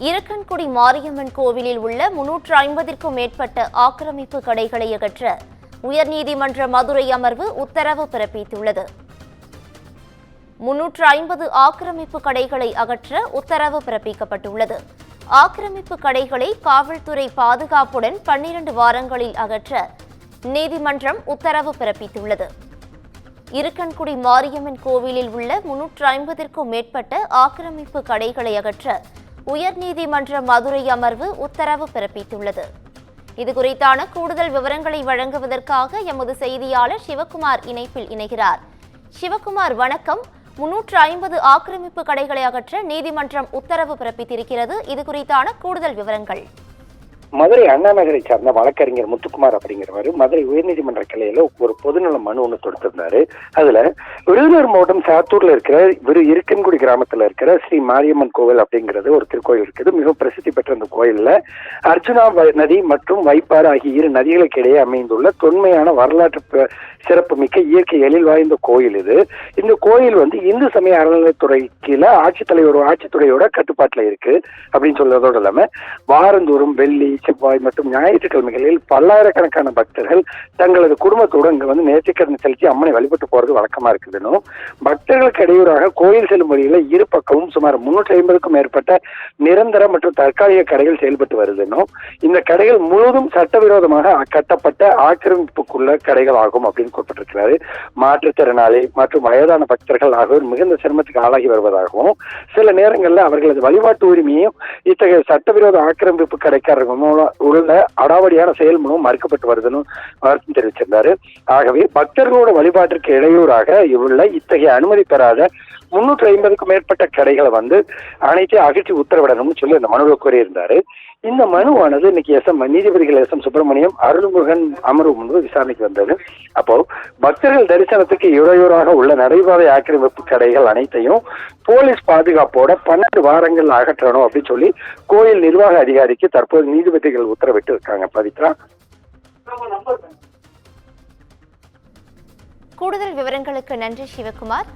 இருக்கன்குடி மாரியம்மன் கோவிலில் உள்ள 350க்கும் மேற்பட்ட ஆக்கிரமிப்பு கடைகளை அகற்ற உயர்நீதிமன்ற மதுரை அமர்வு உத்தரவு பிறப்பித்துள்ளது. 350 ஆக்கிரமிப்பு கடைகளை அகற்ற உத்தரவு பிறப்பிக்கப்பட்டுள்ளது. ஆக்கிரமிப்பு கடைகளை காவல்துறை பாதுகாப்புடன் 12 வாரங்களில் அகற்ற நீதிமன்றம் உத்தரவு பிறப்பித்துள்ளது. இருக்கன்குடி மாரியம்மன் கோவிலில் உள்ள 350க்கும் மேற்பட்ட ஆக்கிரமிப்பு கடைகளை அகற்ற உயர்நீதிமன்ற மதுரை அமர்வு உத்தரவு பிறப்பித்துள்ளது. இதுகுறித்தான கூடுதல் விவரங்களை வழங்குவதற்காக எமது செய்தியாளர் சிவகுமார் இணைப்பில் இணைகிறார். சிவகுமார், வணக்கம். 350 ஆக்கிரமிப்பு கடைகளை அகற்ற நீதிமன்றம் உத்தரவு பிறப்பித்திருக்கிறது. இது குறித்தான கூடுதல் விவரங்கள். மதுரை அண்ணா நகரை சார்ந்த வழக்கறிஞர் முத்துக்குமார் அப்படிங்கிறவர் மதுரை உயர்நீதிமன்ற கிளையில ஒரு பொதுநல மனு ஒண்ணு தொடுத்திருந்தாரு. அதுல விருதுநகர் மாவட்டம் சாத்தூர்ல இருக்கிற இருக்கன்குடி கிராமத்துல இருக்கிற ஸ்ரீ மாரியம்மன் கோவில் அப்படிங்கிறது ஒரு திருக்கோயில் இருக்குது. மிகவும் பிரசித்தி பெற்ற இந்த கோயில்ல அர்ஜுனா நதி மற்றும் வைப்பாறு ஆகிய இரு நதிகளுக்கு இடையே அமைந்துள்ள தொன்மையான வரலாற்று சிறப்பு மிக்க இயற்கை எழில் வாய்ந்த கோயில் இது. இந்த கோயில் இந்து சமய அறநிலையத்துறை கீழே ஆட்சித்துறையோட கட்டுப்பாட்டுல இருக்கு அப்படின்னு சொல்றதோடு இல்லாம வாரந்தோறும் வெள்ளி, செவ்வாய் மற்றும் ஞாயிற்றுக்கிழமைகளில் பல்லாயிரக்கணக்கான பக்தர்கள் தங்களது குடும்பத்துடன் இங்க நேர்த்திக்கடன் செலுத்தி அம்மனை வழிபட்டு போறது வழக்கமா இருக்குதுன்னு, பக்தர்களுக்கு இடையூறாக கோயில் செல்லும் வழியில இரு பக்கமும் சுமார் 350க்கும் மேற்பட்ட நிரந்தர மற்றும் தற்காலிக கடைகள் செயல்பட்டு வருதுன்னு, இந்த கடைகள் முழுவதும் சட்டவிரோதமாக கட்டப்பட்ட ஆக்கிரமிப்புக்குள்ள கடைகள் ஆகும் அப்படின்னு குறிப்பிட்டிருக்கிறாரு. மாற்றுத்திறனாளி மற்றும் வயதான பக்தர்கள் ஆகியோர் மிகுந்த சிரமத்துக்கு ஆளாகி வருவதாகவும், சில நேரங்களில் அவர்களது வழிபாட்டு உரிமையும் இத்தகைய சட்டவிரோத ஆக்கிரமிப்பு கடைக்காரர்கள் உள்ள அடாவடியான செயல் மூலம் மறுக்கப்பட்டு வருதுன்னு வருத்தம் தெரிவிச்சிருந்தாரு. ஆகவே பக்தர்களோட வழிபாட்டிற்கு இடையூறாக உள்ள இத்தகைய அனுமதி பெறாத 350க்கும் மேற்பட்ட கடைகளை அனைத்தையும் அகற்றி உத்தரவிடணும்னு சொல்லி அந்த மனுவில் கூறியிருந்தாரு. இந்த மனுவானது இன்னைக்கு நீதிபதிகள் எஸ்.எம். சுப்பிரமணியம், அருள்முருகன் அமர்வு முன்பு விசாரணைக்கு வந்தது. அப்போ பக்தர்கள் தரிசனத்துக்கு இடையூறாக உள்ள நடைபாதை ஆக்கிரமிப்பு கடைகள் அனைத்தையும் போலீஸ் பாதுகாப்போட 12 வாரங்கள் அகற்றணும் அப்படின்னு சொல்லி கோயில் நிர்வாக அதிகாரிக்கு தற்போது நீதிபதிகள் உத்தரவிட்டு இருக்காங்க. பவித்ரா, கூடுதல் விவரங்களுக்கு நன்றி சிவகுமார்.